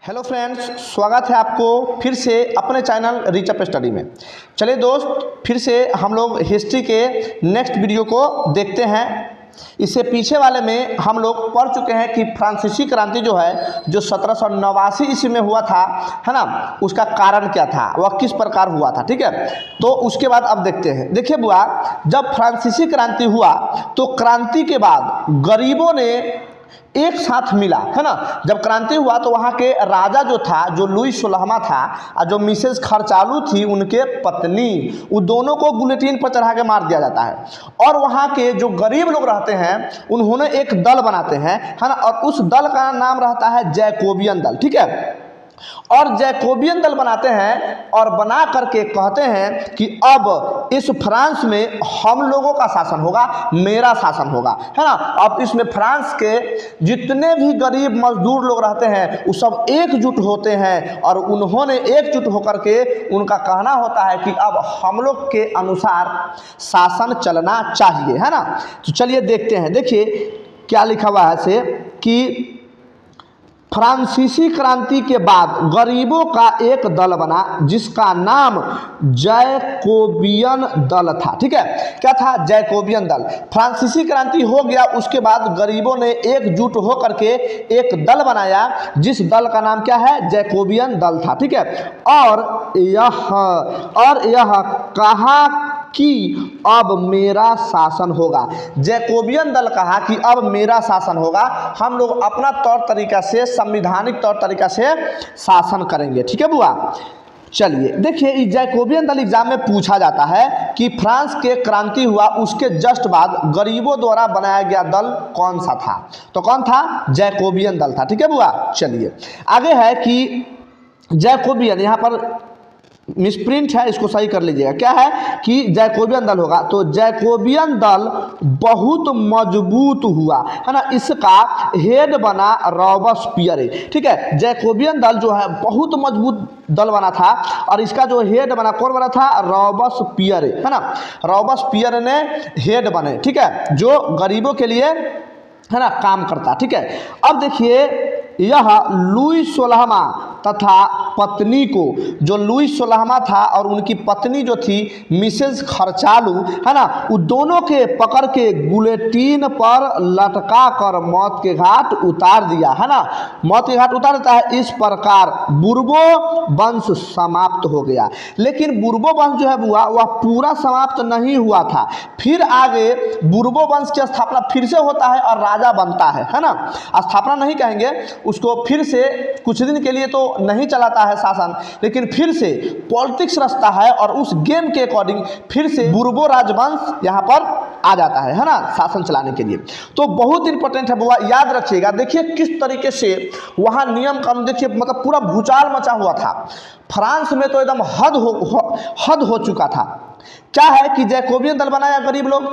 Hello friends, स्वागत है आपको फिर से अपने चैनल रीच अप स्टडी में। चलिए दोस्त, फिर से हम लोग हिस्ट्री के नेक्स्ट वीडियो को देखते हैं। इससे पीछे वाले में हम लोग पढ़ चुके हैं कि फ्रांसीसी क्रांति जो है जो 1789 ईस्वी में हुआ था, है ना, उसका कारण क्या था, वह किस प्रकार हुआ था। ठीक है, तो उसके बाद अब देखते हैं। देखिए बुआ, जब फ्रांसीसी क्रांति हुआ तो क्रांति के बाद गरीबों ने एक साथ मिला, है ना। जब क्रांति हुआ तो वहाँ के राजा जो था, जो लुई 16वां था, और जो मिसेस खर्चालू थी उनके पत्नी, वो दोनों को गुलेटिन पर चढ़ा के मार दिया जाता है। और वहाँ के जो गरीब लोग रहते हैं उन्होंने एक दल बनाते हैं, है ना, और उस दल का नाम रहता है जैकोबियन दल। ठीक है, और जैकोबियन दल बनाते हैं और बना करके कहते हैं कि अब इस फ्रांस में हम लोगों का शासन होगा, मेरा शासन होगा, है ना। अब इसमें फ्रांस के जितने भी गरीब मजदूर लोग रहते हैं वो सब एकजुट होते हैं और उन्होंने एकजुट होकर के उनका कहना होता है कि अब हम लोग के अनुसार शासन चलना चाहिए, है ना। तो चलिए देखते हैं। देखिए क्या लिखा हुआ है से कि फ्रांसीसी क्रांति के बाद गरीबों का एक दल बना जिसका नाम जैकोबियन दल था। ठीक है, क्या था? जैकोबियन दल। फ्रांसीसी क्रांति हो गया, उसके बाद गरीबों ने एकजुट होकर के एक दल बनाया जिस दल का नाम क्या है? जैकोबियन दल था। ठीक है, और यह कहा कि अब मेरा शासन होगा। जैकोबियन दल कहा कि अब मेरा शासन होगा, हम लोग अपना तौर तरीका से, संविधानिक तौर तरीका से शासन करेंगे। ठीक है बुआ, चलिए देखिए, जैकोबियन दल एग्जाम में पूछा जाता है कि फ्रांस के क्रांति हुआ उसके जस्ट बाद गरीबों द्वारा बनाया गया दल कौन सा था? तो कौन था? जैकोबियन दल था। ठीक है बुआ, चलिए आगे है कि जैकोबियन, यहाँ पर मिसप्रिंट है, इसको सही कर लीजिएगा। क्या है कि जैकोबियन दल होगा, तो जैकोबियन दल बहुत मजबूत हुआ, है ना। इसका हेड बना रॉबस्पियर। ठीक है, जैकोबियन दल जो है बहुत मजबूत दल बना था और इसका जो हेड बना, कौन बना था? रॉबस्पियर, है ना। रॉबस्पियर ने हेड बने, ठीक है, जो गरीबों के लिए, है ना, काम करता। ठीक है, अब देखिए, यह लुई 16वां तथा पत्नी को, जो लुई 16वां था और उनकी पत्नी जो थी मिसेस खर्चालू, है ना, वो दोनों के पकड़ के गुलेटिन पर लटका कर मौत के घाट उतार दिया, है ना। मौत के घाट उतार देता है। इस प्रकार बुर्बो वंश समाप्त हो गया। लेकिन बुर्बो वंश जो है बुआ, वह पूरा समाप्त नहीं हुआ था। फिर आगे बुर्बो वंश की स्थापना फिर से होता है और राजा बनता है ना। स्थापना नहीं कहेंगे उसको, फिर से कुछ दिन के लिए तो नहीं चलाता है शासन, लेकिन फिर से पॉलिटिक्स रचता है और उस गेम के अकॉर्डिंग फिर से बुर्बो राजवंश यहाँ पर आ जाता है ना, शासन चलाने के लिए। तो बहुत इंपॉर्टेंट है बुआ, याद रखिएगा। देखिए किस तरीके से वहाँ नियम कानून, देखिए मतलब पूरा भूचाल मचा हुआ था फ्रांस में, तो एकदम हद हो चुका था। क्या है कि जैकोबियन दल बनाया गरीब लोग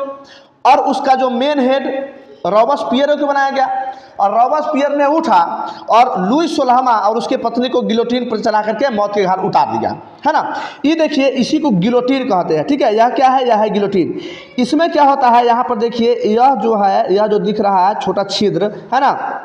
और उसका जो मेन हेड रॉबस्पियर को बनाया गया और रॉबस्पियर ने उठा और लुई 16वां और उसके पत्नी को गिलोटिन पर चला करके मौत के घाट उतार दिया, है ना। ये देखिए, इसी को गिलोटिन कहते हैं। ठीक है, यह क्या है? यह है गिलोटिन। इसमें क्या होता है, यहाँ पर देखिए, यह जो है, यह जो दिख रहा है छोटा छिद्र, है ना,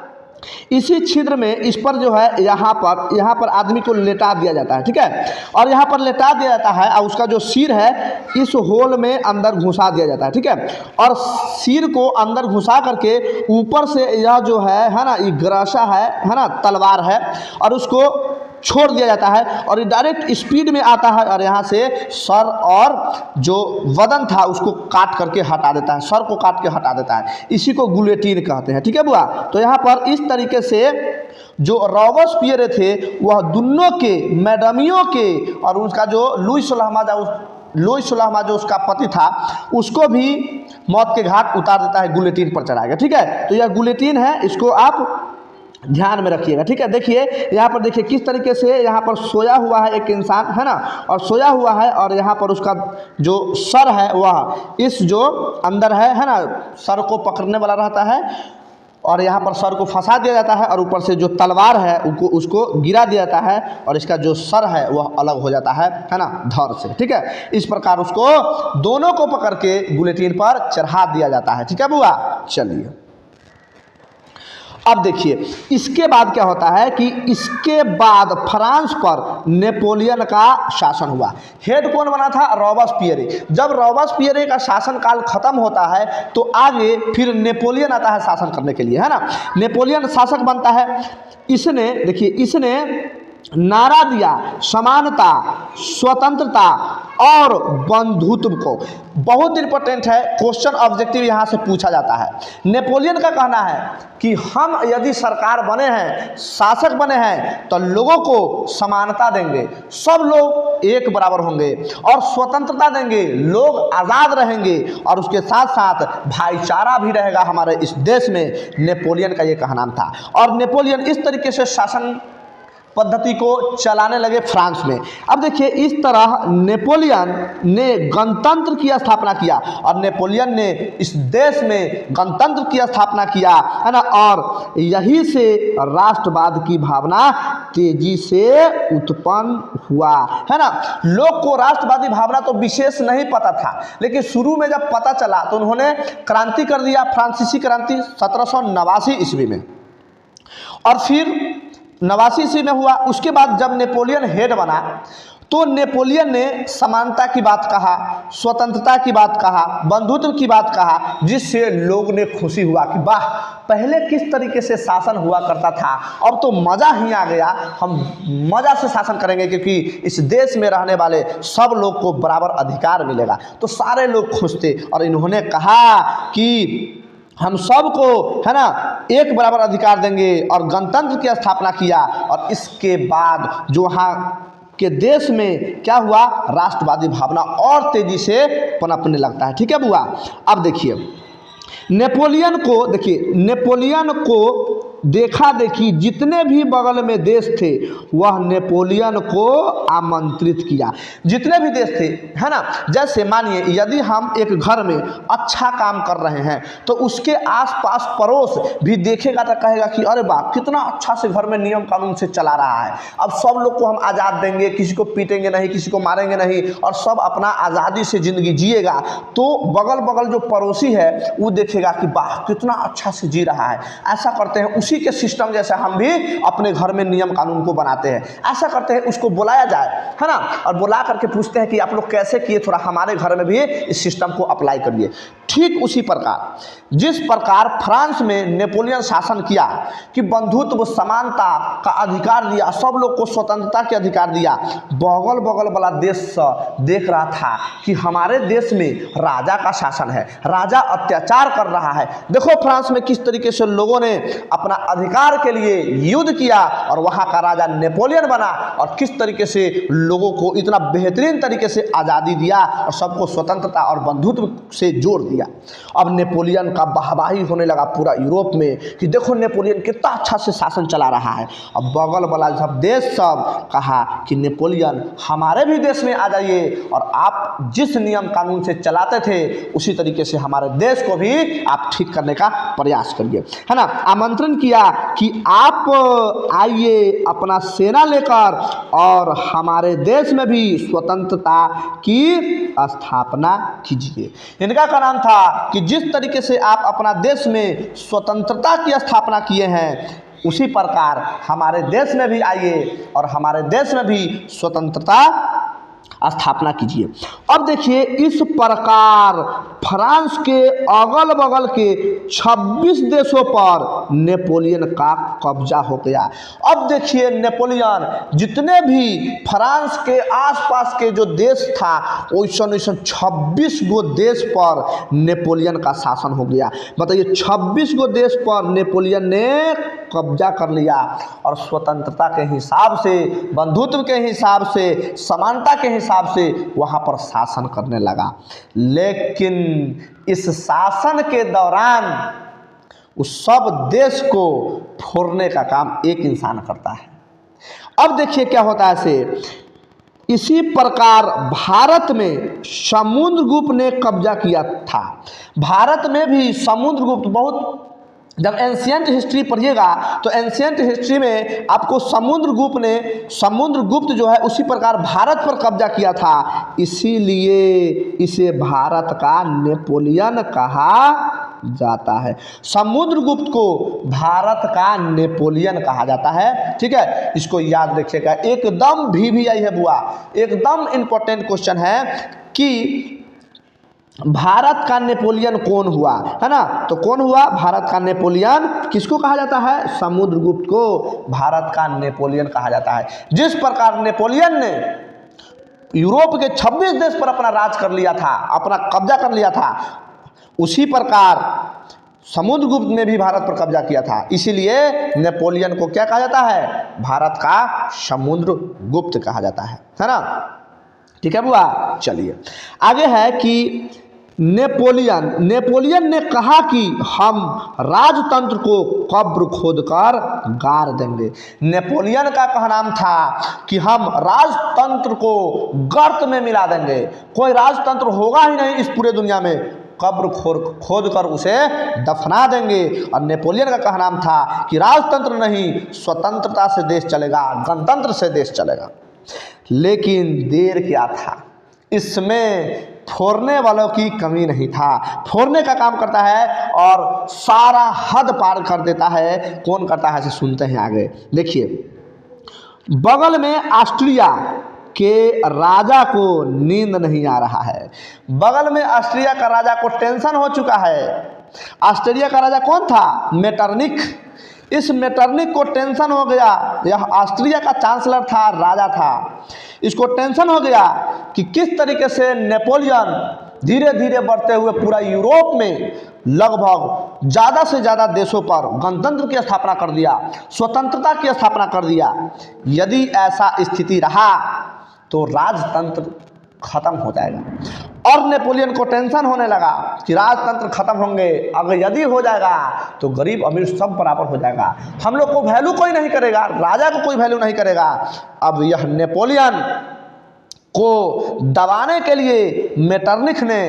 इसी छिद्र में इस पर जो है यहाँ पर आदमी को लेटा दिया जाता है। ठीक है, और यहाँ पर लेटा दिया जाता है और उसका जो सिर है इस होल में अंदर घुसा दिया जाता है। ठीक है, और सिर को अंदर घुसा करके ऊपर से यह जो है ना, ये गराशा है ना, तलवार है, और उसको छोड़ दिया जाता है और ये डायरेक्ट स्पीड में आता है और यहाँ से सर और जो वदन था उसको काट करके हटा देता है, सर को काट के हटा देता है। इसी को गुलेटिन कहते हैं। ठीक है बुआ, तो यहाँ पर इस तरीके से जो रॉबस्पियर थे वह दोनों के, मैडमियों के, और उसका जो लुई 16वां जो उसका पति था उसको भी मौत के घाट उतार देता है, गुलेटिन पर चढ़ाएगा। ठीक है, तो यह गुलेटिन है, इसको आप ध्यान में रखिएगा। ठीक है, देखिए यहाँ पर देखिए किस तरीके से यहाँ पर सोया हुआ है एक इंसान, है ना, और सोया हुआ है और यहाँ पर उसका जो सर है वह इस जो अंदर है ना, सर को पकड़ने वाला रहता है और यहाँ पर सर को फंसा दिया जाता है और ऊपर से जो तलवार है उसको गिरा दिया जाता है और इसका जो सर है वह अलग हो जाता है ना, धड़ से। ठीक है, इस प्रकार उसको दोनों को पकड़ के गुलेटिन पर चढ़ा दिया जाता है। ठीक है बुआ, चलिए अब देखिए इसके बाद क्या होता है कि इसके बाद फ्रांस पर नेपोलियन का शासन हुआ। हेड कौन बना था? रॉबespierre। जब रॉबespierre का शासन काल खत्म होता है तो आगे फिर नेपोलियन आता है शासन करने के लिए, है ना। नेपोलियन शासक बनता है। इसने देखिए इसने नारा दिया समानता, स्वतंत्रता और बंधुत्व को। बहुत इंपॉर्टेंट है, क्वेश्चन ऑब्जेक्टिव यहाँ से पूछा जाता है। नेपोलियन का कहना है कि हम यदि सरकार बने हैं, शासक बने हैं, तो लोगों को समानता देंगे, सब लोग एक बराबर होंगे, और स्वतंत्रता देंगे, लोग आज़ाद रहेंगे, और उसके साथ साथ भाईचारा भी रहेगा हमारे इस देश में। नेपोलियन का ये कहना था, और नेपोलियन इस तरीके से शासन पद्धति को चलाने लगे फ्रांस में। अब देखिए इस तरह नेपोलियन ने गणतंत्र की स्थापना किया, और नेपोलियन ने इस देश में गणतंत्र की स्थापना किया, है ना। और यही से राष्ट्रवाद की भावना तेजी से उत्पन्न हुआ, है ना। लोग को राष्ट्रवादी भावना तो विशेष नहीं पता था, लेकिन शुरू में जब पता चला तो उन्होंने क्रांति कर दिया, फ्रांसीसी क्रांति 1789 ईस्वी में। और फिर 89 ईस्वी में हुआ। उसके बाद जब नेपोलियन हेड बना तो नेपोलियन ने समानता की बात कहा, स्वतंत्रता की बात कहा, बंधुत्व की बात कहा, जिससे लोग ने खुशी हुआ कि वाह, पहले किस तरीके से शासन हुआ करता था, अब तो मज़ा ही आ गया, हम मज़ा से शासन करेंगे क्योंकि इस देश में रहने वाले सब लोग को बराबर अधिकार मिलेगा। तो सारे लोग खुश थे, और इन्होंने कहा कि हम सबको, है ना, एक बराबर अधिकार देंगे, और गणतंत्र की स्थापना किया। और इसके बाद जो वहाँ के देश में क्या हुआ, राष्ट्रवादी भावना और तेजी से पनपने लगता है। ठीक है बुआ। अब देखिए नेपोलियन को, देखिए नेपोलियन को देखा देखी जितने भी बगल में देश थे वह नेपोलियन को आमंत्रित किया, जितने भी देश थे, है ना। जैसे मानिए यदि हम एक घर में अच्छा काम कर रहे हैं तो उसके आसपास पड़ोस भी देखेगा तो कहेगा कि अरे वाह, कितना अच्छा से घर में नियम कानून से चला रहा है, अब सब लोग को हम आज़ाद देंगे, किसी को पीटेंगे नहीं, किसी को मारेंगे नहीं, और सब अपना आज़ादी से ज़िंदगी जिएगा। तो बगल बगल जो पड़ोसी है वो देखेगा कि वाह, कितना अच्छा से जी रहा है। ऐसा करते हैं, उसी के सिस्टम जैसे हम भी अपने घर में नियम कानून को बनाते हैं, ऐसा करते हैं। उसको बुलाया जाए, है ना, और बुला करके पूछते हैं कि आप लोग कैसे किए, थोड़ा हमारे घर में भी इस सिस्टम को अप्लाई करिए। ठीक उसी प्रकार जिस प्रकार फ्रांस में नेपोलियन शासन किया कि बंधुत्व, समानता का अधिकार दिया, सब लोग को स्वतंत्रता के अधिकार दिया, बगल बगल वाला देश देख रहा था कि हमारे देश में राजा का शासन है, राजा अत्याचार कर रहा है। देखो फ्रांस में किस तरीके से लोगों ने अपना अधिकार के लिए युद्ध किया, और वहाँ का राजा नेपोलियन बना, और किस तरीके से लोगों को इतना बेहतरीन तरीके से आज़ादी दिया, और सबको स्वतंत्रता और बंधुत्व से जोड़ दिया। अब नेपोलियन का वाहवाही होने लगा पूरा यूरोप में कि देखो नेपोलियन कितना अच्छा से शासन चला रहा है। अब बगल वाला सब देश सब कहा कि नेपोलियन हमारे भी देश में आ जाइए, और आप जिस नियम कानून से चलाते थे उसी तरीके से हमारे देश को भी आप ठीक करने का प्रयास करिए, है ना। आमंत्रण किया कि आप आइए अपना सेना लेकर और हमारे देश में भी स्वतंत्रता की स्थापना कीजिए। इनका का नाम था कि जिस तरीके से आप अपना देश में स्वतंत्रता की स्थापना किए हैं, उसी प्रकार हमारे देश में भी आइए और हमारे देश में भी स्वतंत्रता स्थापना कीजिए। अब देखिए इस प्रकार फ्रांस के अगल बगल के 26 देशों पर नेपोलियन का कब्जा हो गया। अब देखिए नेपोलियन जितने भी फ्रांस के आसपास के जो देश था वैसन 26 गो देश पर नेपोलियन का शासन हो गया। बताइए 26 गो देश पर नेपोलियन ने कब्जा कर लिया, और स्वतंत्रता के हिसाब से, बंधुत्व के हिसाब से, समानता के हिसाब से वहाँ पर शासन करने लगा। लेकिन इस शासन के दौरान उस सब देश को फोड़ने का काम एक इंसान करता है। अब देखिए क्या होता है से, इसी प्रकार भारत में समुद्रगुप्त ने कब्जा किया था। भारत में भी समुद्रगुप्त बहुत जब एंशियंट हिस्ट्री पढ़िएगा तो एंशियंट हिस्ट्री में आपको समुद्रगुप्त जो है उसी प्रकार भारत पर कब्जा किया था, इसीलिए इसे भारत का नेपोलियन कहा जाता है। समुद्रगुप्त को भारत का नेपोलियन कहा जाता है, ठीक है, इसको याद रखिएगा। एकदम भी आई है बुआ, एकदम इंपॉर्टेंट क्वेश्चन है कि भारत का नेपोलियन कौन हुआ, है ना। तो कौन हुआ भारत का नेपोलियन, किसको कहा जाता है, समुद्रगुप्त को भारत का नेपोलियन कहा जाता है। जिस प्रकार नेपोलियन ने यूरोप के 26 देश पर अपना राज कर लिया था, अपना कब्जा कर लिया था, उसी प्रकार समुद्रगुप्त ने भी भारत पर कब्जा किया था, इसीलिए नेपोलियन को क्या कहा जाता है, भारत का समुद्रगुप्त कहा जाता है ना। ठीक है बुआ, चलिए आगे है कि नेपोलियन ने कहा कि हम राजतंत्र को कब्र खोदकर गाड़ देंगे। नेपोलियन का कहनाम था कि हम राजतंत्र को गर्त में मिला देंगे, कोई राजतंत्र होगा ही नहीं इस पूरे दुनिया में, कब्र खोद कर उसे दफना देंगे। और नेपोलियन का कहनाम था कि राजतंत्र नहीं, स्वतंत्रता से देश चलेगा, गणतंत्र से देश चलेगा। लेकिन देर क्या था, इसमें फोड़ने वालों की कमी नहीं था, फोड़ने का काम करता है और सारा हद पार कर देता है। कौन करता है, सुनते हैं आगे। देखिए, बगल में ऑस्ट्रिया के राजा को नींद नहीं आ रहा है, बगल में ऑस्ट्रिया का राजा को टेंशन हो चुका है। ऑस्ट्रिया का राजा कौन था, मेटरनिक। इस मेटरनिक को टेंशन हो गया, यह ऑस्ट्रिया का चांसलर था, राजा था, इसको टेंशन हो गया कि किस तरीके से नेपोलियन धीरे धीरे बढ़ते हुए पूरा यूरोप में लगभग ज़्यादा से ज़्यादा देशों पर गणतंत्र की स्थापना कर दिया, स्वतंत्रता की स्थापना कर दिया। यदि ऐसा स्थिति रहा तो राजतंत्र खत्म हो जाएगा। और नेपोलियन को टेंशन होने लगा कि राजतंत्र खत्म होंगे, अगर यदि हो जाएगा तो गरीब अमीर सब बराबर हो जाएगा, हम लोग को वैल्यू कोई नहीं करेगा, राजा को कोई वैल्यू नहीं करेगा। अब यह नेपोलियन को दबाने के लिए मेटरनिख ने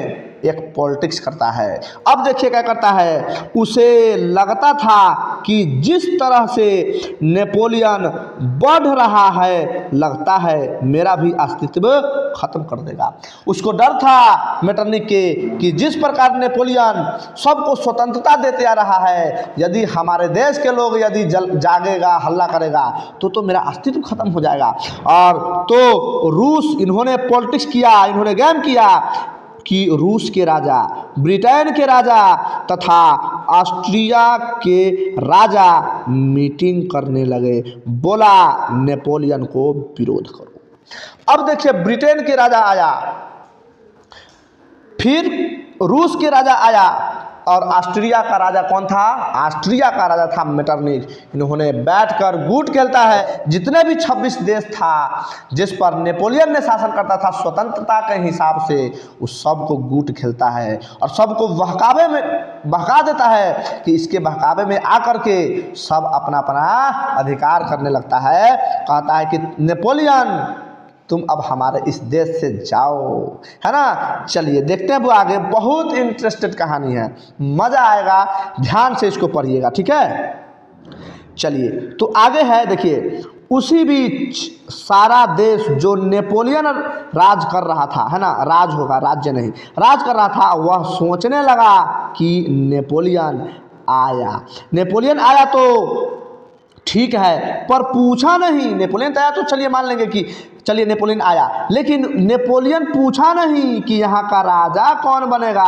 एक पॉलिटिक्स करता है। अब देखिए क्या करता है, उसे लगता था कि जिस तरह से नेपोलियन बढ़ रहा है, लगता है मेरा भी अस्तित्व खत्म कर देगा। उसको डर था मेटरनिख के कि जिस प्रकार नेपोलियन सबको स्वतंत्रता देते आ रहा है, यदि हमारे देश के लोग यदि जागेगा, हल्ला करेगा तो मेरा अस्तित्व खत्म हो जाएगा। और तो रूस, इन्होंने पॉलिटिक्स किया, इन्होंने गेम किया कि रूस के राजा, ब्रिटेन के राजा तथा ऑस्ट्रिया के राजा मीटिंग करने लगे, बोला नेपोलियन को विरोध करो। अब देखिए, ब्रिटेन के राजा आया, फिर रूस के राजा आया, और ऑस्ट्रिया का राजा कौन था, ऑस्ट्रिया का राजा था मेटरनिख। इन्होंने बैठकर गुट खेलता है। जितने भी 26 देश था जिस पर नेपोलियन ने शासन करता था स्वतंत्रता के हिसाब से, उस सब को गुट खेलता है और सबको बहकावे में बहका देता है कि इसके बहकावे में आकर के सब अपना अपना अधिकार करने लगता है। कहता है कि नेपोलियन तुम अब हमारे इस देश से जाओ, है ना। चलिए देखते हैं वो आगे, बहुत इंटरेस्टेड कहानी है, मज़ा आएगा, ध्यान से इसको पढ़िएगा, ठीक है। चलिए तो आगे है, देखिए, उसी बीच सारा देश जो नेपोलियन राज कर रहा था, है ना, राज होगा, राज्य नहीं, राज कर रहा था, वह सोचने लगा कि नेपोलियन आया तो ठीक है, पर पूछा नहीं। नेपोलियन आया तो चलिए मान लेंगे कि चलिए नेपोलियन आया, लेकिन नेपोलियन पूछा नहीं कि यहाँ का राजा कौन बनेगा,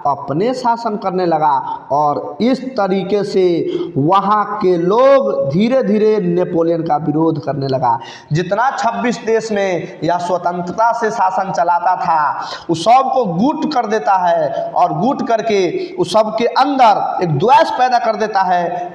अपने शासन करने लगा। और इस तरीके से वहाँ के लोग धीरे धीरे नेपोलियन का विरोध करने लगा। जितना 26 देश में या स्वतंत्रता से शासन चलाता था, उस सब को गुट कर देता है और गुट करके उस सब के अंदर एक द्वेष पैदा कर देता है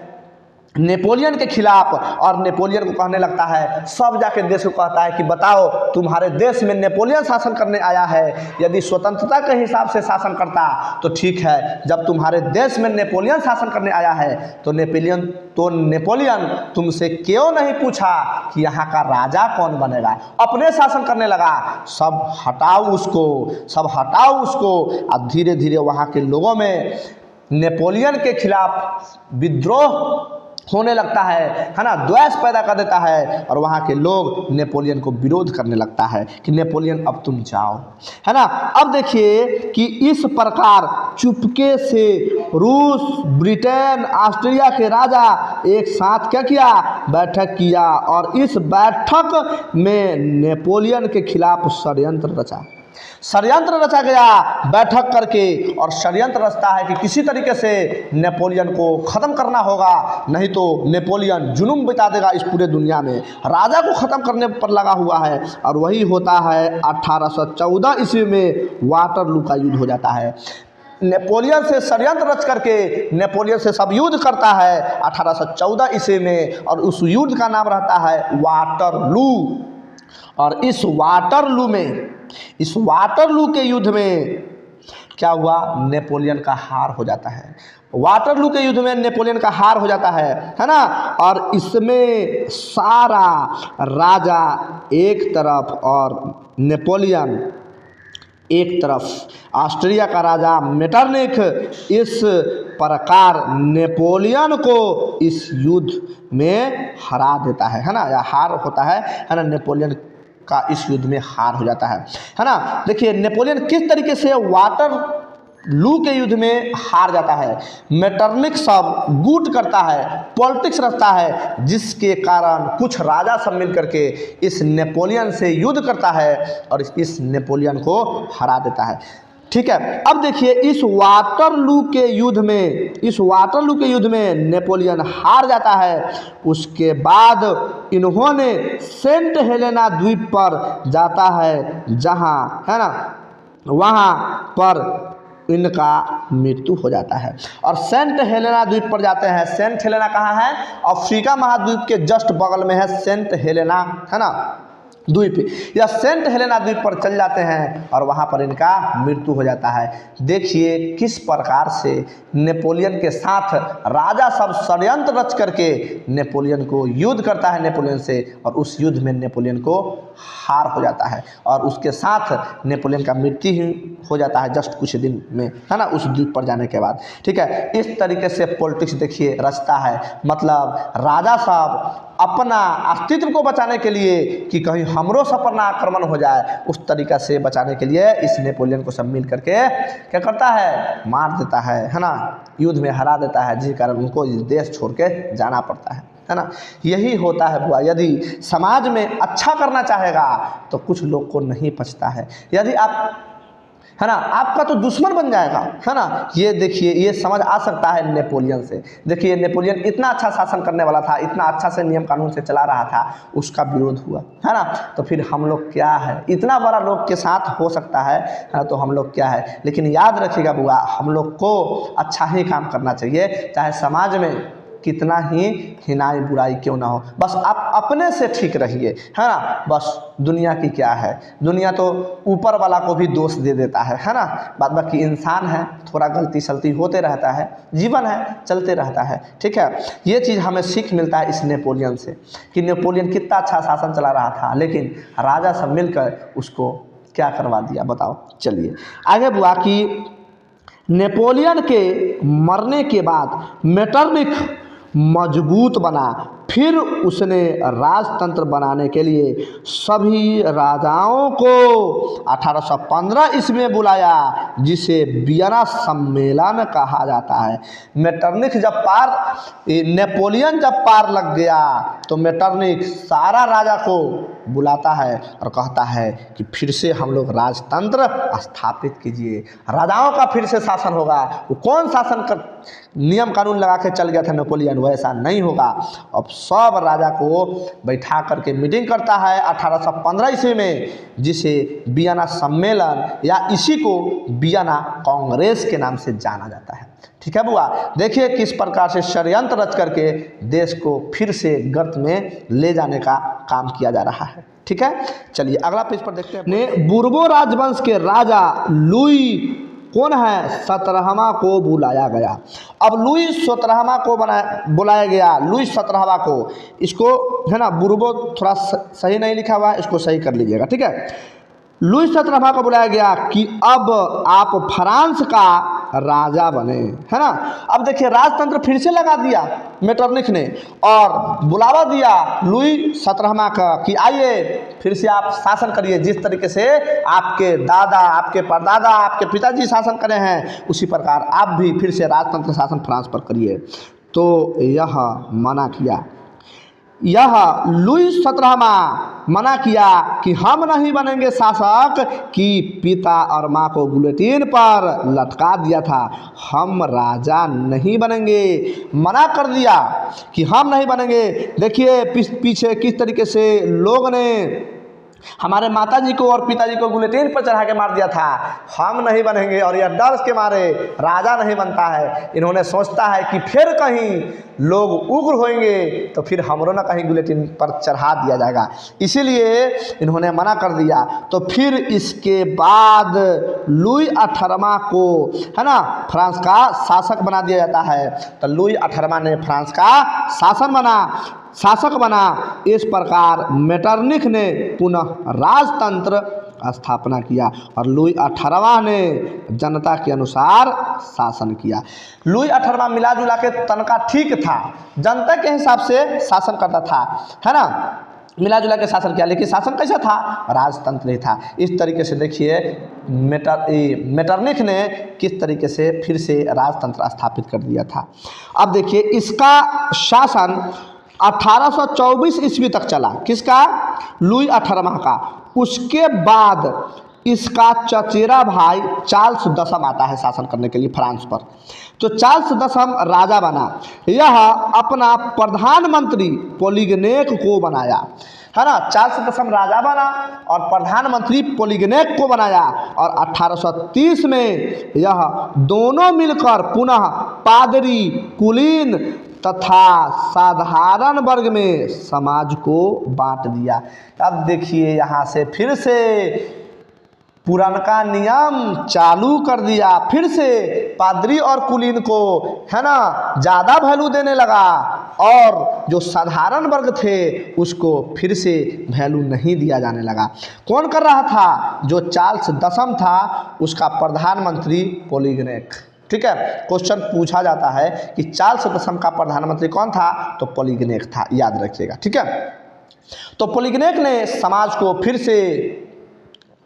नेपोलियन के खिलाफ। और नेपोलियन को कहने लगता है, सब जाके देश को कहता है कि बताओ, तुम्हारे देश में नेपोलियन शासन करने आया है, यदि स्वतंत्रता के हिसाब से शासन करता तो ठीक है, जब तुम्हारे देश में नेपोलियन शासन करने आया है तो नेपोलियन तुमसे क्यों नहीं पूछा कि यहाँ का राजा कौन बनेगा, अपने शासन करने लगा। सब हटाओ उसको। और धीरे धीरे वहाँ के लोगों में नेपोलियन के खिलाफ विद्रोह होने लगता है ना, द्वेष पैदा कर देता है और वहाँ के लोग नेपोलियन को विरोध करने लगता है कि नेपोलियन अब तुम जाओ, है ना। अब देखिए कि इस प्रकार चुपके से रूस, ब्रिटेन, ऑस्ट्रिया के राजा एक साथ क्या किया, बैठक किया और इस बैठक में नेपोलियन के खिलाफ षड्यंत्र रचा गया बैठक करके। और षड्यंत्र रचता है कि किसी तरीके से नेपोलियन को ख़त्म करना होगा, नहीं तो नेपोलियन जुनून बिता देगा इस पूरे दुनिया में, राजा को ख़त्म करने पर लगा हुआ है। और वही होता है 1814 ईस्वी में वाटरलू का युद्ध हो जाता है। नेपोलियन से षड्यंत्र रच करके नेपोलियन से सब युद्ध करता है 1814 ईस्वी में, और उस युद्ध का नाम रहता है वाटरलू। और इस वाटरलू के युद्ध में क्या हुआ, नेपोलियन का हार हो जाता है। वाटरलू के युद्ध में नेपोलियन का हार हो जाता है ना। और इसमें सारा राजा एक तरफ और नेपोलियन एक तरफ, ऑस्ट्रिया का राजा मेटरनिख इस प्रकार नेपोलियन को इस युद्ध में हरा देता है ना, या हार होता है ना, नेपोलियन का इस युद्ध में हार हो जाता है ना। देखिए नेपोलियन किस तरीके से वाटरलू के युद्ध में हार जाता है। मेटरनिख सब गुट करता है, पॉलिटिक्स रचता है, जिसके कारण कुछ राजा सब मिल करके इस नेपोलियन से युद्ध करता है और इस नेपोलियन को हरा देता है। ठीक है, अब देखिए इस वाटरलू के युद्ध में नेपोलियन हार जाता है। उसके बाद इन्होंने सेंट हेलेना द्वीप पर जाता है, जहाँ है ना, वहाँ पर इनका मृत्यु हो जाता है। और सेंट हेलेना द्वीप पर जाते हैं। सेंट हेलेना कहाँ है, अफ्रीका महाद्वीप के जस्ट बगल में है सेंट हेलेना, है ना, द्वीप, या सेंट हेलेना द्वीप पर चल जाते हैं और वहाँ पर इनका मृत्यु हो जाता है। देखिए किस प्रकार से नेपोलियन के साथ राजा सब षड्यंत्र रच करके नेपोलियन को युद्ध करता है नेपोलियन से, और उस युद्ध में नेपोलियन को हार हो जाता है और उसके साथ नेपोलियन का मृत्यु ही हो जाता है जस्ट कुछ दिन में, है ना, उस द्वीप पर जाने के बाद। ठीक है, इस तरीके से पॉलिटिक्स देखिए रचता है, मतलब राजा साहब अपना अस्तित्व को बचाने के लिए कि कहीं हमरो सब पर ना आक्रमण हो जाए, उस तरीक़ा से बचाने के लिए इस नेपोलियन को सब मिल करके क्या करता है, मार देता है ना, युद्ध में हरा देता है, जिस कारण उनको इस देश छोड़ के जाना पड़ता है ना। यही होता है बुआ, यदि समाज में अच्छा करना चाहेगा तो कुछ लोग को नहीं पचता है, यदि आप, है ना, आपका तो दुश्मन बन जाएगा, है ना। ये देखिए ये समझ आ सकता है नेपोलियन से। देखिए नेपोलियन इतना अच्छा शासन करने वाला था, इतना अच्छा से नियम कानून से चला रहा था, उसका विरोध हुआ, है ना। तो फिर हम लोग क्या है, इतना बड़ा लोग के साथ हो सकता है ना, तो हम लोग क्या है। लेकिन याद रखिएगा बुआ, हम लोग को अच्छा ही काम करना चाहिए, चाहे समाज में कितना ही हिनाई बुराई क्यों ना हो, बस आप अपने से ठीक रहिए, है ना। बस दुनिया की क्या है, दुनिया तो ऊपर वाला को भी दोष दे देता है ना। बाद बाकी इंसान है, थोड़ा गलती सलती होते रहता है, जीवन है चलते रहता है। ठीक है, ये चीज़ हमें सीख मिलता है इस नेपोलियन से कि नेपोलियन कितना अच्छा शासन चला रहा था, लेकिन राजा सब मिलकर उसको क्या करवा दिया, बताओ। चलिए आगे बुआ कि नेपोलियन के मरने के बाद मेटरनिख मजबूत बना, फिर उसने राजतंत्र बनाने के लिए सभी राजाओं को 1815 ईस्वी में बुलाया, जिसे वियना सम्मेलन कहा जाता है। मेटरनिख जब नेपोलियन जब पार लग गया तो मेटरनिख सारा राजा को बुलाता है और कहता है कि फिर से हम लोग राजतंत्र स्थापित कीजिए, राजाओं का फिर से शासन होगा। वो कौन शासन कर नियम कानून लगा के चल गया था नेपोलियन, वैसा नहीं होगा। अब सब राजा को बैठा करके मीटिंग करता है 1815 ईस्वी में, जिसे वियना सम्मेलन या इसी को वियना कांग्रेस के नाम से जाना जाता है। ठीक है बुआ, देखिए किस प्रकार से षड्यंत्र रच करके देश को फिर से गर्त में ले जाने का काम किया जा रहा है। ठीक है, चलिए अगला पेज पर देखते हैं। बुर्बो राजवंश के राजा लुई कौन है, 17वां को बुलाया गया। अब लुई 17वां को बुलाया गया, लुई 17वां को, इसको है ना, बुर्बो थोड़ा सही नहीं लिखा हुआ है, इसको सही कर लीजिएगा। ठीक है, लुई 17वां को बुलाया गया कि अब आप फ्रांस का राजा बने, है ना। अब देखिए राजतंत्र फिर से लगा दिया मेटरनिख ने और बुलावा दिया लुई 17वां का कि आइए फिर से आप शासन करिए, जिस तरीके से आपके दादा, आपके परदादा, आपके पिताजी शासन करे हैं उसी प्रकार आप भी फिर से राजतंत्र शासन फ्रांस पर करिए। तो यह मना किया, यह लुई 17वां मना किया कि हम नहीं बनेंगे शासक, कि पिता और माँ को गुलेटिन पर लटका दिया था, हम राजा नहीं बनेंगे, मना कर दिया कि हम नहीं बनेंगे। देखिए पीछे किस तरीके से लोग ने हमारे माताजी को और पिताजी को गुलेटिन पर चढ़ा के मार दिया था, हम नहीं बनेंगे, और यह डर के मारे राजा नहीं बनता है। इन्होंने सोचता है कि फिर कहीं लोग उग्र होंगे तो फिर हमरो ना कहीं गुलेटिन पर चढ़ा दिया जाएगा, इसीलिए इन्होंने मना कर दिया। तो फिर इसके बाद लुई 18वां को, है ना, फ्रांस का शासक बना दिया जाता है। तो लुई 18वां ने फ्रांस का शासक बना। इस प्रकार मेटरनिख ने पुनः राजतंत्र स्थापना किया और लुई 18वां ने जनता के अनुसार शासन किया। लुई 18वां मिला जुला के तनका ठीक था, जनता के हिसाब से शासन करता था, है ना, मिला जुला के शासन किया, लेकिन शासन कैसा था? राजतंत्र ही था। इस तरीके से देखिए मेटरनिख ने किस तरीके से फिर से राजतंत्र स्थापित कर दिया था। अब देखिए इसका शासन 1824 ईस्वी तक चला, किसका? लुई 18वां का। उसके बाद इसका चचेरा भाई चार्ल्स 10 आता है शासन करने के लिए फ्रांस पर। तो चार्ल्स 10 राजा बना। यह अपना प्रधानमंत्री पोलिगनेक को बनाया, है ना। चार्ल्स 10 राजा बना और प्रधानमंत्री पोलिगनेक को बनाया और 1830 में यह दोनों मिलकर पुनः पादरी, कुलीन तथा साधारण वर्ग में समाज को बांट दिया। अब देखिए यहाँ से फिर से पुरानका नियम चालू कर दिया, फिर से पादरी और कुलीन को, है ना, ज़्यादा वैल्यू देने लगा और जो साधारण वर्ग थे उसको फिर से वैल्यू नहीं दिया जाने लगा। कौन कर रहा था? जो चार्ल्स 10 था उसका प्रधानमंत्री पोलिगनेक। ठीक है, क्वेश्चन पूछा जाता है कि चार्ल्स 10 का प्रधानमंत्री कौन था? तो पोलिगनेक था, याद रखिएगा। ठीक है, तो पोलिगनेक ने समाज को फिर से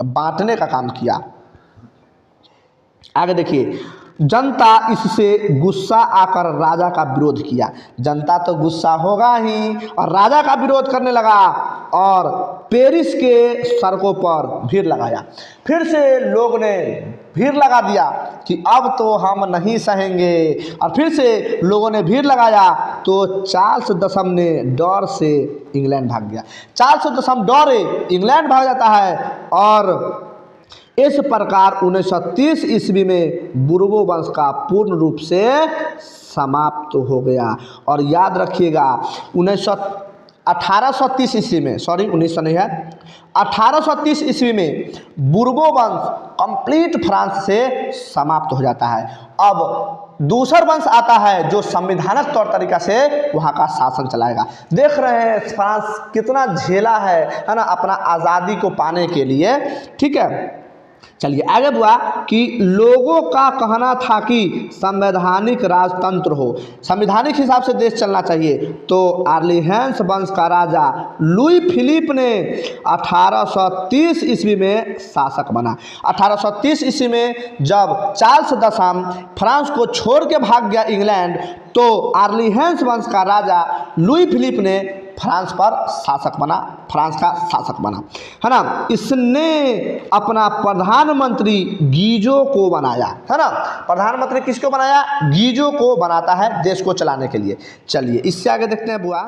बांटने का काम किया। आगे देखिए, जनता इससे गुस्सा आकर राजा का विरोध किया। जनता तो गुस्सा होगा ही और राजा का विरोध करने लगा और पेरिस के सड़कों पर भीड़ लगाया। फिर से लोग ने भीड़ लगा दिया कि अब तो हम नहीं सहेंगे, और फिर से लोगों ने भीड़ लगाया। तो चार्ल्स 10 ने डर से इंग्लैंड भाग गया। चार्ल्स 10 डरे इंग्लैंड भाग जाता है और इस प्रकार 1930 ईस्वी में बुर्बो वंश का पूर्ण रूप से समाप्त हो गया। और याद रखिएगा 1830 ईस्वी में, सॉरी 1900 नहीं है, 1830 ईस्वी में बुर्बो वंश कंप्लीट फ्रांस से समाप्त हो जाता है। अब दूसरा वंश आता है जो संविधानक तौर तरीका से वहाँ का शासन चलाएगा। देख रहे हैं फ्रांस कितना झेला है ना, अपना आज़ादी को पाने के लिए। ठीक है, चलिए आगे हुआ कि लोगों का कहना था कि संवैधानिक राजतंत्र हो, संवैधानिक हिसाब से देश चलना चाहिए। तो आर्लिहेंस वंश का राजा लुई फिलिप ने 1830 ईस्वी में शासक बना। 1830 ईस्वी में जब चार्ल्स 10 फ्रांस को छोड़ के भाग गया इंग्लैंड, तो आर्लिहेंस वंश का राजा लुई फिलिप ने फ्रांस पर शासक बना, फ्रांस का शासक बना, है ना। इसने अपना प्रधानमंत्री गीजो को बनाया, है ना। प्रधानमंत्री किसको बनाया? गीजो को बनाता है देश को चलाने के लिए। चलिए इससे आगे देखते हैं बुआ।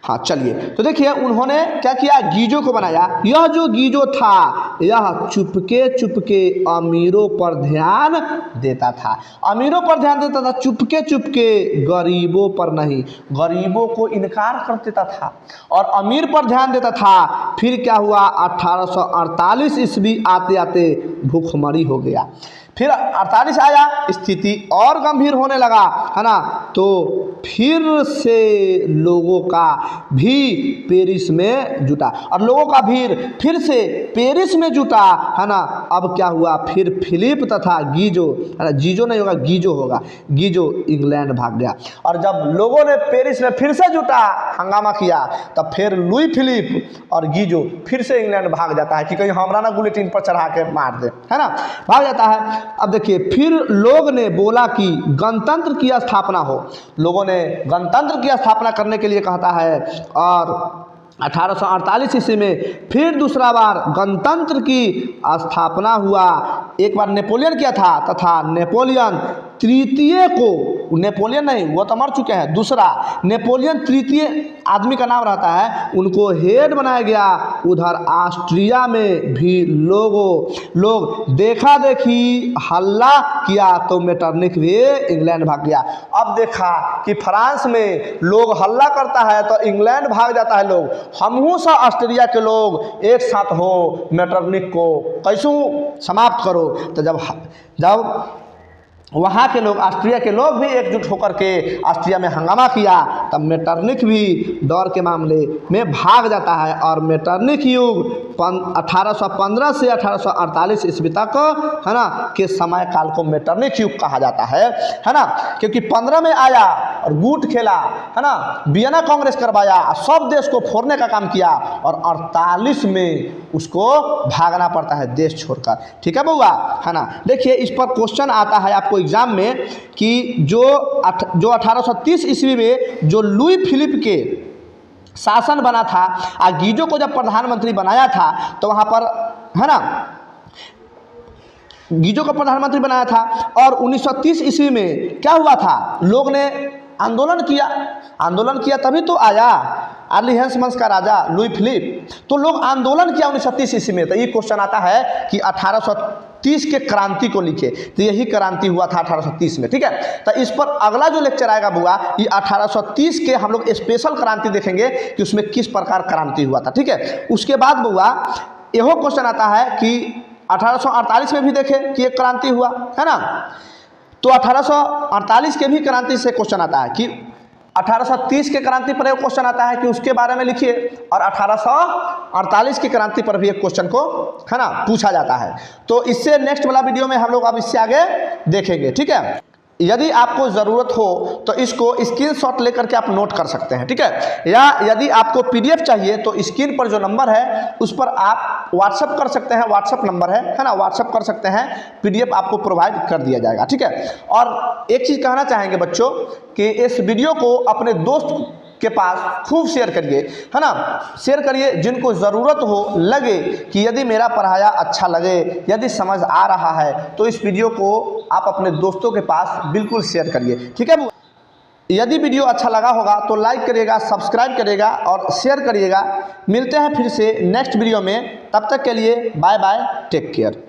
हाँ चलिए, तो देखिए उन्होंने क्या किया? गीजो को बनाया। यह जो गीजो था यह चुपके चुपके अमीरों पर ध्यान देता था, अमीरों पर ध्यान देता था, चुपके चुपके, गरीबों पर नहीं। गरीबों को इनकार कर देता था और अमीर पर ध्यान देता था। फिर क्या हुआ? 1848 ईस्वी आते आते भूखमरी हो गया। फिर 48 आया, स्थिति और गंभीर होने लगा, है ना। तो फिर से लोगों का भीड़ पेरिस में जुटा, और लोगों का भीड़ फिर से पेरिस में जुटा, है ना। अब क्या हुआ, फिर फिलिप तथा गीजो, है ना, जीजो नहीं होगा गीजो होगा, गीजो इंग्लैंड भाग गया। और जब लोगों ने पेरिस में फिर से जुटा, हंगामा किया, तब फिर लुई फिलिप और गीजो फिर से इंग्लैंड भाग जाता है कि कहीं हमरा ना बुलेटिन पर चढ़ा के मार दे, है ना, भाग जाता है। अब देखिए, फिर लोग ने बोला कि गणतंत्र की स्थापना हो, लोगों ने गणतंत्र की स्थापना करने के लिए कहता है। और 1848 ईस्वी में फिर दूसरा बार गणतंत्र की स्थापना हुआ। एक बार नेपोलियन किया था, तथा नेपोलियन तृतीय को, नेपोलियन नहीं, वो तो मर चुके हैं, दूसरा नेपोलियन तृतीय आदमी का नाम रहता है, उनको हेड बनाया गया। उधर ऑस्ट्रिया में भी लोग देखा देखी हल्ला किया, तो मेटरनिख भी इंग्लैंड भाग गया। अब देखा कि फ्रांस में लोग हल्ला करता है तो इंग्लैंड भाग जाता है लोग, हमहू सा ऑस्ट्रिया के लोग एक साथ हो मेटरनिख को कैसू समाप्त करो। तो जब वहाँ के लोग, ऑस्ट्रिया के लोग भी एकजुट होकर के ऑस्ट्रिया में हंगामा किया, तब मेटरनिख भी डर के मामले में भाग जाता है। और मेटरनिख युग 1815 से 1848 ईस्वी तक, है ना, के समय काल को मेटरनिख युग कहा जाता है ना, क्योंकि 15 में आया और गुट खेला, है ना, वियना कांग्रेस करवाया, सब देश को फोड़ने का काम किया, और 48 में उसको भागना पड़ता है देश छोड़कर। ठीक है बउआ, है ना। देखिए, इस पर क्वेश्चन आता है आपको एग्जाम में कि जो 1830 ईस्वी में जो लुई फिलिप के शासन बना था, गीजो को जब प्रधानमंत्री बनाया था, तो वहाँ पर, है ना, गीजो को प्रधानमंत्री बनाया था। और 1930 ईस्वी में क्या हुआ था, लोग ने आंदोलन किया तभी तो आया अर्लीहेंसमंस का राजा लुई फिलिप, तो लोग आंदोलन किया 1930 ईस्वी में। तो ये क्वेश्चन आता है कि 1830 के क्रांति को लिखे, तो यही क्रांति हुआ था 1830 में। ठीक है, तो इस पर अगला जो लेक्चर आएगा बुआ, ये 1830 के हम लोग स्पेशल क्रांति देखेंगे कि उसमें किस प्रकार क्रांति हुआ था। ठीक है, उसके बाद बुआ यहो क्वेश्चन आता है कि 1848 में भी देखें कि एक क्रांति हुआ, है ना। तो 1848 के भी क्रांति से क्वेश्चन आता है कि 1830 के क्रांति पर एक क्वेश्चन आता है कि उसके बारे में लिखिए, और 1848 की क्रांति पर भी एक क्वेश्चन को, है ना, पूछा जाता है। तो इससे नेक्स्ट वाला वीडियो में हम लोग अब इससे आगे देखेंगे। ठीक है, यदि आपको ज़रूरत हो तो इसको स्क्रीनशॉट लेकर के आप नोट कर सकते हैं। ठीक है, या यदि आपको पीडीएफ चाहिए तो स्क्रीन पर जो नंबर है उस पर आप व्हाट्सअप कर सकते हैं, व्हाट्सअप नंबर है ना, व्हाट्सअप कर सकते हैं, पीडीएफ आपको प्रोवाइड कर दिया जाएगा। ठीक है, और एक चीज़ कहना चाहेंगे बच्चों कि इस वीडियो को अपने दोस्त के पास खूब शेयर करिए, है ना, शेयर करिए, जिनको ज़रूरत हो, लगे कि यदि मेरा पढ़ाया अच्छा लगे, यदि समझ आ रहा है, तो इस वीडियो को आप अपने दोस्तों के पास बिल्कुल शेयर करिए। ठीक है, यदि वीडियो अच्छा लगा होगा तो लाइक करिएगा, सब्सक्राइब करिएगा और शेयर करिएगा। मिलते हैं फिर से नेक्स्ट वीडियो में, तब तक के लिए बाय बाय, टेक केयर।